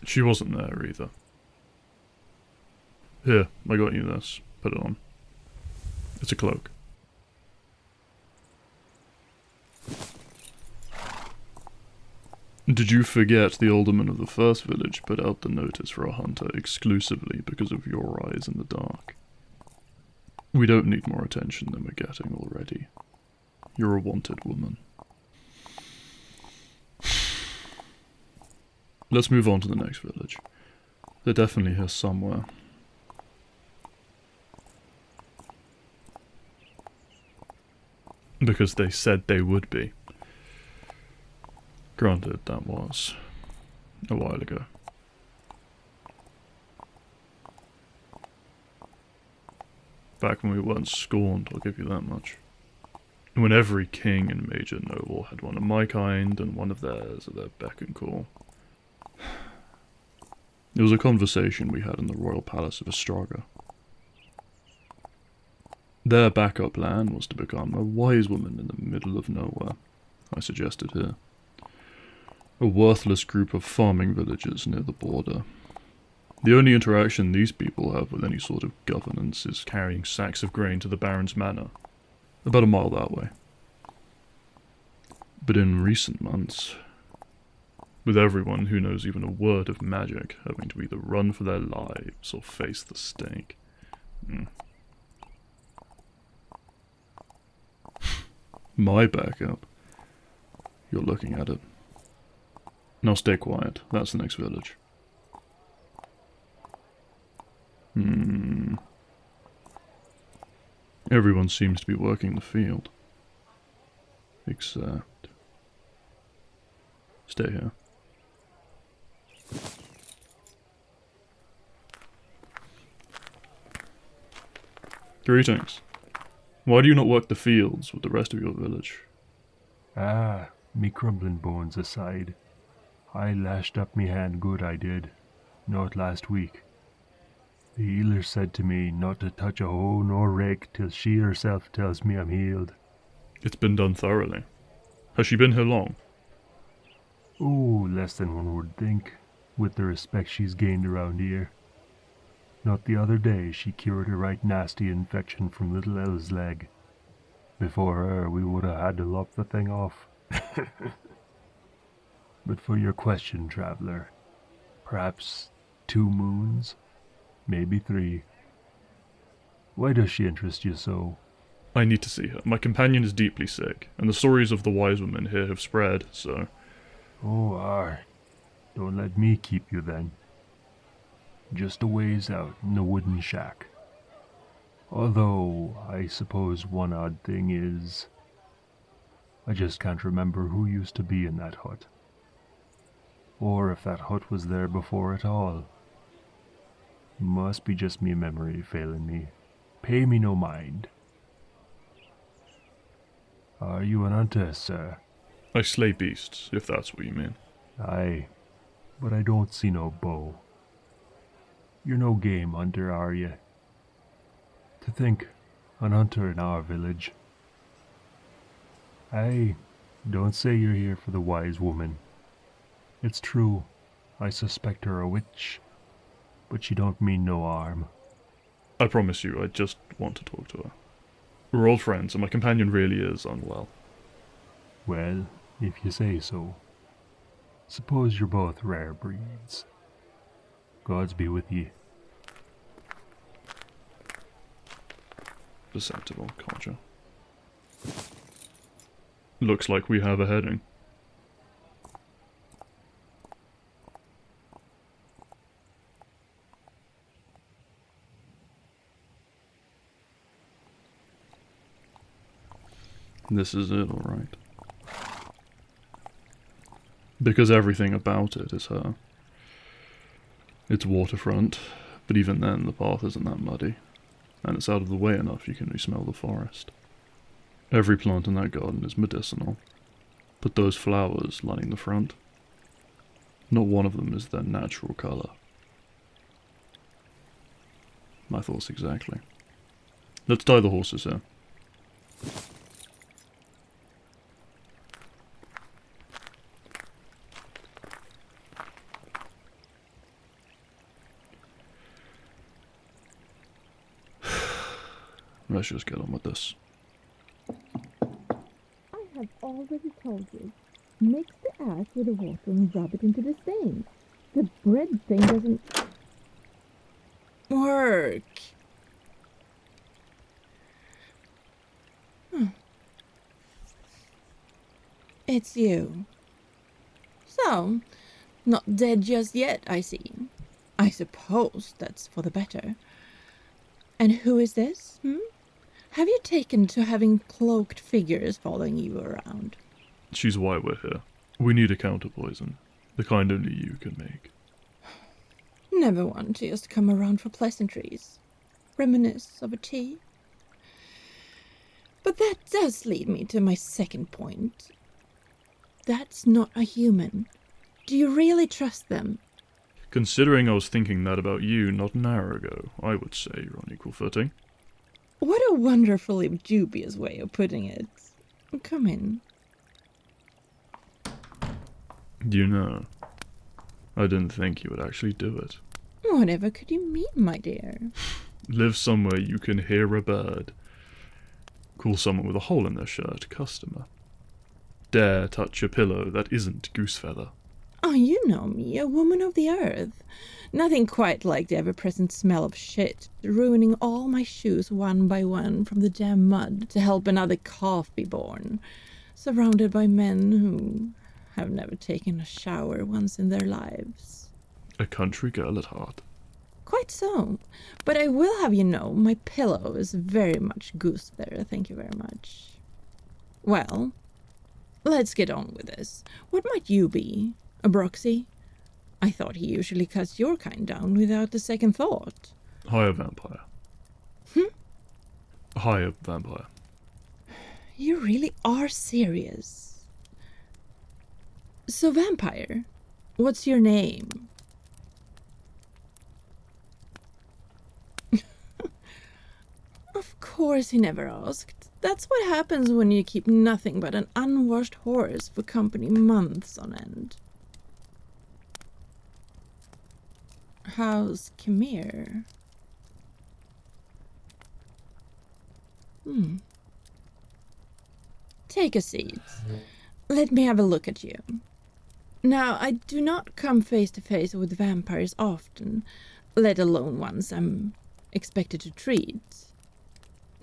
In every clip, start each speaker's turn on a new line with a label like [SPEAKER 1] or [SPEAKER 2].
[SPEAKER 1] She wasn't there either. Here, I got you this. Put it on. It's a cloak. Did you forget the alderman of the first village put out the notice for a hunter exclusively because of your eyes in the dark? We don't need more attention than we're getting already. You're a wanted woman. Let's move on to the next village. They're definitely here somewhere. Because they said they would be. Granted, that was a while ago. Back when we weren't scorned, I'll give you that much. When every king and major noble had one of my kind and one of theirs at their beck and call. It was a conversation we had in the royal palace of Astraga. Their backup plan was to become a wise woman in the middle of nowhere, I suggested here. A worthless group of farming villagers near the border. The only interaction these people have with any sort of governance is carrying sacks of grain to the Baron's manor, about a mile that way. But in recent months, with everyone who knows even a word of magic having to either run for their lives or face the stake. My backup? You're looking at it. Now stay quiet, that's the next village. Everyone seems to be working the field. Except... Stay here. Greetings. Why do you not work the fields with the rest of your village?
[SPEAKER 2] Me crumbling bones aside. I lashed up me hand good, I did. Not last week. The healer said to me not to touch a hoe nor rake till she herself tells me I'm healed.
[SPEAKER 1] It's been done thoroughly. Has she been here long?
[SPEAKER 2] Oh, less than one would think, with the respect she's gained around here. Not the other day she cured a right nasty infection from little Elle's leg. Before her we would have had to lop the thing off. But for your question, traveler, perhaps 2 moons? Maybe 3. Why does she interest you so?
[SPEAKER 1] I need to see her. My companion is deeply sick, and the stories of the wise women here have spread, so...
[SPEAKER 2] Oh, don't let me keep you then. Just a ways out in the wooden shack. Although, I suppose one odd thing is... I just can't remember who used to be in that hut. Or if that hut was there before at all. Must be just me memory failing me. Pay me no mind. Are you an hunter, sir?
[SPEAKER 1] I slay beasts, if that's what you mean.
[SPEAKER 2] Aye, but I don't see no bow. You're no game hunter, are you? To think, an hunter in our village. Aye, don't say you're here for the wise woman. It's true, I suspect her a witch, but she don't mean no harm.
[SPEAKER 1] I promise you, I just want to talk to her. We're old friends, and my companion really is unwell.
[SPEAKER 2] Well, if you say so. Suppose you're both rare breeds. Gods be with ye.
[SPEAKER 1] Perceptible, Codger. Looks like we have a heading. This is it, alright. Because everything about it is her. It's waterfront, but even then the path isn't that muddy, and it's out of the way enough you can re-smell the forest. Every plant in that garden is medicinal, but those flowers lining the front, not one of them is their natural colour. My thoughts exactly. Let's tie the horses here. let's just get on with this.
[SPEAKER 3] I have already told you. Mix the ash with the water and rub it into the stain. The bread thing doesn't work. It's you. So, not dead just yet, I see. I suppose that's for the better. And who is this, Have you taken to having cloaked figures following you around?
[SPEAKER 1] She's why we're here. We need a counterpoison. The kind only you can make.
[SPEAKER 3] Never one to just come around for pleasantries. Reminisce of a tea. But that does lead me to my second point. That's not a human. Do you really trust them?
[SPEAKER 1] Considering I was thinking that about you not an hour ago, I would say you're on equal footing.
[SPEAKER 3] What a wonderfully dubious way of putting it. Come in.
[SPEAKER 1] You know, I didn't think you would actually do it.
[SPEAKER 3] Whatever could you mean, my dear?
[SPEAKER 1] Live somewhere you can hear a bird. Call someone with a hole in their shirt customer. Dare touch a pillow that isn't goose feather.
[SPEAKER 3] Oh, you know me, a woman of the earth. Nothing quite like the ever-present smell of shit, ruining all my shoes one by one from the damn mud to help another calf be born, surrounded by men who have never taken a shower once in their lives.
[SPEAKER 1] A country girl at heart.
[SPEAKER 3] Quite so. But I will have you know, my pillow is very much goose feather, thank you very much. Well, let's get on with this. What might you be? A Broxy? I thought he usually cuts your kind down without a second thought.
[SPEAKER 1] Hire vampire. Hire vampire.
[SPEAKER 3] You really are serious. So, vampire, what's your name? Of course he never asked. That's what happens when you keep nothing but an unwashed horse for company months on end. How's Khmer? Take a seat. Let me have a look at you. Now, I do not come face to face with vampires often, let alone ones I'm expected to treat.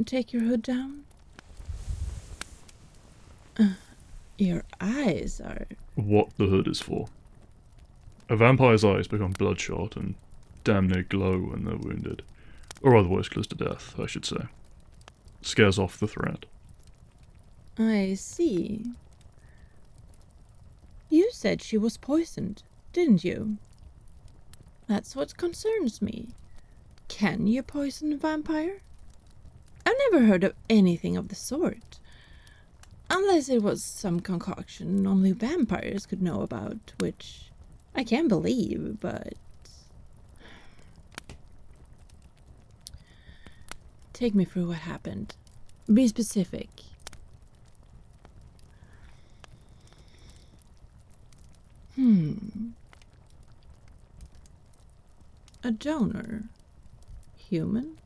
[SPEAKER 3] Take your hood down. Your eyes are...
[SPEAKER 1] What the hood is for. A vampire's eyes become bloodshot and damn near glow when they're wounded. Or otherwise close to death, I should say. Scares off the threat.
[SPEAKER 3] I see. You said she was poisoned, didn't you? That's what concerns me. Can you poison a vampire? I've never heard of anything of the sort. Unless it was some concoction only vampires could know about, which I can't believe, but... Take me through what happened. Be specific. A donor. Human?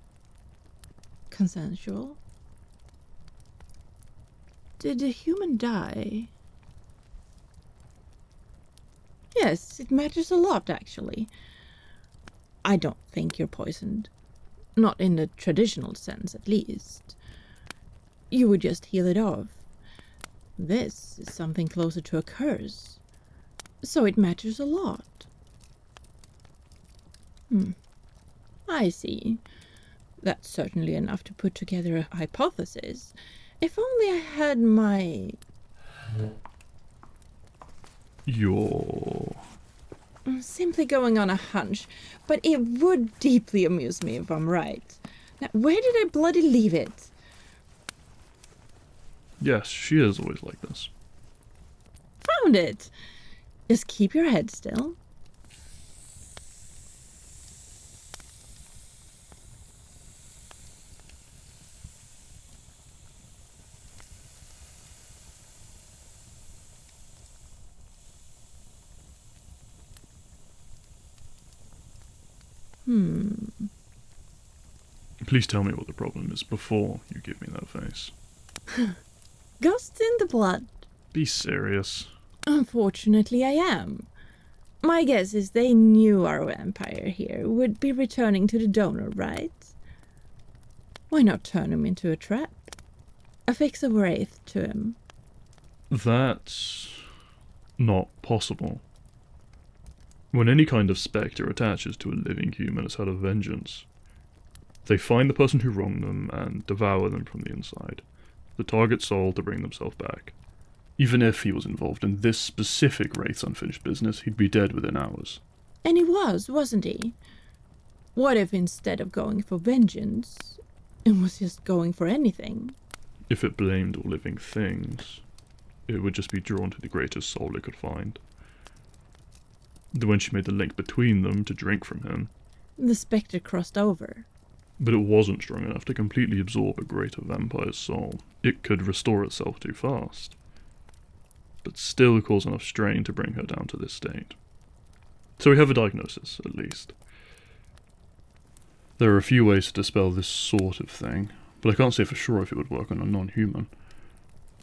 [SPEAKER 3] Consensual? Did the human die? Yes, it matters a lot, actually. I don't think you're poisoned. Not in the traditional sense, at least. You would just heal it off. This is something closer to a curse. So it matters a lot. I see. That's certainly enough to put together a hypothesis. If only I had my...
[SPEAKER 1] You're...
[SPEAKER 3] Simply going on a hunch, but it would deeply amuse me if I'm right. Now, where did I bloody leave it?
[SPEAKER 1] Yes, she is always like this.
[SPEAKER 3] Found it! Just keep your head still.
[SPEAKER 1] Please tell me what the problem is before you give me that face.
[SPEAKER 3] Ghosts in the blood.
[SPEAKER 1] Be serious.
[SPEAKER 3] Unfortunately, I am. My guess is they knew our vampire here would be returning to the donor, right? Why not turn him into a trap? Affix a wraith to him.
[SPEAKER 1] That's not possible. When any kind of spectre attaches to a living human as out of vengeance, they find the person who wronged them and devour them from the inside, the target soul to bring themselves back. Even if he was involved in this specific wraith's unfinished business, he'd be dead within hours.
[SPEAKER 3] And he was, wasn't he? What if instead of going for vengeance, it was just going for anything?
[SPEAKER 1] If it blamed all living things, it would just be drawn to the greatest soul it could find. When she made the link between them to drink from him,
[SPEAKER 3] The spectre crossed over.
[SPEAKER 1] but it wasn't strong enough to completely absorb a greater vampire's soul. It could restore itself too fast, but still cause enough strain to bring her down to this state. So we have a diagnosis, at least. There are a few ways to dispel this sort of thing, but I can't say for sure if it would work on a non-human.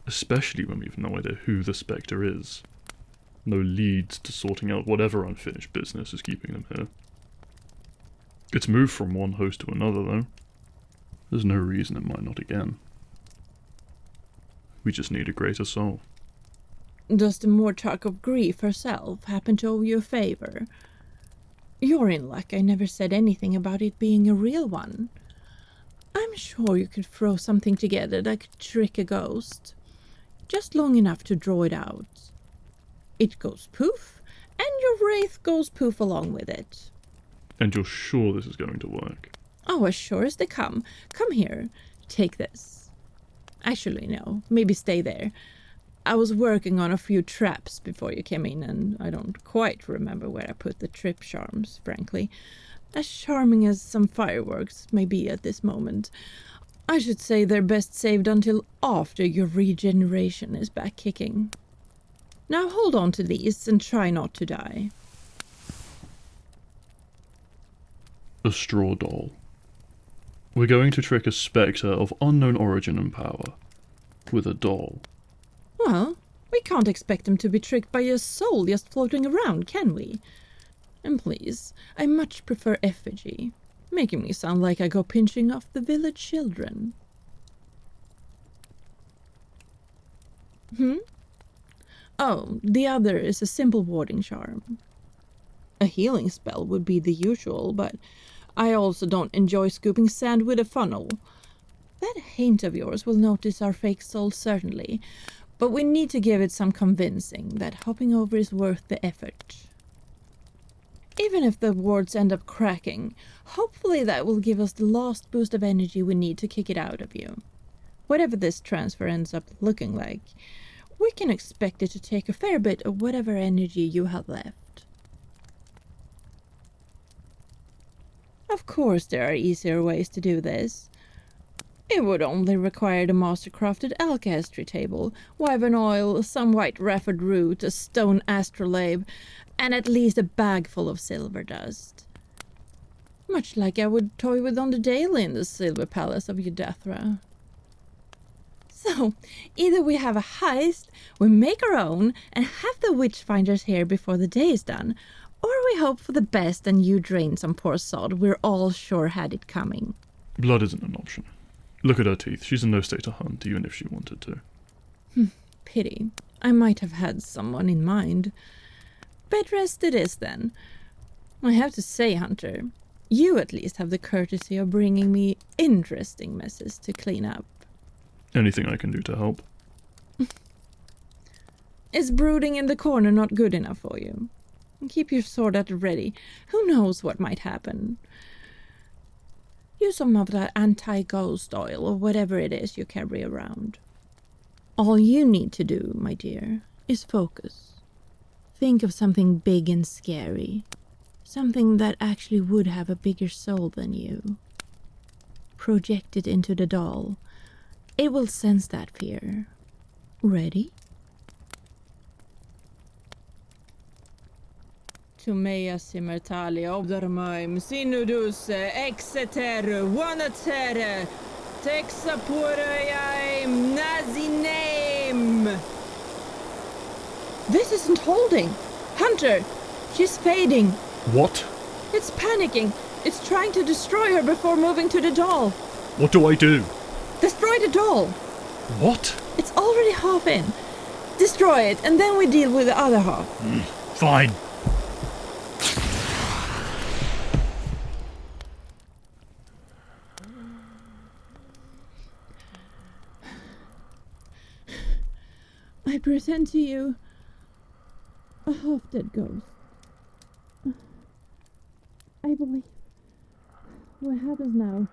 [SPEAKER 1] Especially when we've no idea who the spectre is. No leads to sorting out whatever unfinished business is keeping them here. It's moved from one host to another, though. There's no reason it might not again. We just need a greater soul.
[SPEAKER 3] Does the Mortarch of Grief herself happen to owe you a favor? You're in luck I never said anything about it being a real one. I'm sure you could throw something together that could trick a ghost. Just long enough to draw it out. It goes poof, and your wraith goes poof along with it.
[SPEAKER 1] And you're sure this is going to work?
[SPEAKER 3] Oh, as sure as they come. Come here. Take this. Actually, no. Maybe stay there. I was working on a few traps before you came in, and I don't quite remember where I put the trip charms, frankly. As charming as some fireworks may be at this moment, I should say they're best saved until after your regeneration is back kicking. Now hold on to these and try not to die.
[SPEAKER 1] A straw doll. We're going to trick a spectre of unknown origin and power with a doll.
[SPEAKER 3] Well, we can't expect him to be tricked by a soul just floating around, can we? And please, I much prefer effigy, making me sound like I go pinching off the village children. Oh, the other is a simple warding charm. A healing spell would be the usual, but I also don't enjoy scooping sand with a funnel. That hint of yours will notice our fake soul certainly, but we need to give it some convincing that hopping over is worth the effort. Even if the wards end up cracking, hopefully that will give us the last boost of energy we need to kick it out of you. Whatever this transfer ends up looking like, we can expect it to take a fair bit of whatever energy you have left. Of course there are easier ways to do this. It would only require the master-crafted alchemy table, wyvern oil, some white rafford root, a stone astrolabe, and at least a bag full of silver dust. Much like I would toy with on the daily in the silver palace of Eudathra. So, either we have a heist, we make our own, and have the witchfinders here before the day is done, or we hope for the best and you drain some poor sod we're all sure had it coming.
[SPEAKER 1] Blood isn't an option. Look at her teeth. She's in no state to hunt, even if she wanted to.
[SPEAKER 3] Pity. I might have had someone in mind. Bed rest it is, then. I have to say, Hunter, you at least have the courtesy of bringing me interesting messes to clean up.
[SPEAKER 1] Anything I can do to help?
[SPEAKER 3] Is brooding in the corner not good enough for you? Keep your sword at the ready. Who knows what might happen? Use some of that anti-ghost oil or whatever it is you carry around. All you need to do, my dear, is focus. Think of something big and scary. Something that actually would have a bigger soul than you. Project it into the doll. It will sense that fear. Ready? to mea simmertalia obdarmaim sinudus exeter wanater texapuraim nazinem. This isn't holding. Hunter, she's fading.
[SPEAKER 1] What?
[SPEAKER 3] It's panicking. It's trying to destroy her before moving to the doll.
[SPEAKER 1] What do I do?
[SPEAKER 3] Destroy the doll.
[SPEAKER 1] What?
[SPEAKER 3] It's already half in. Destroy it, and then we deal with the other half.
[SPEAKER 1] Fine.
[SPEAKER 3] I present to you a half-dead ghost. I believe what happens now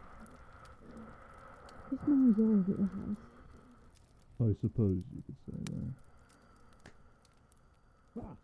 [SPEAKER 3] is more your wheelhouse.
[SPEAKER 1] I suppose you could say that.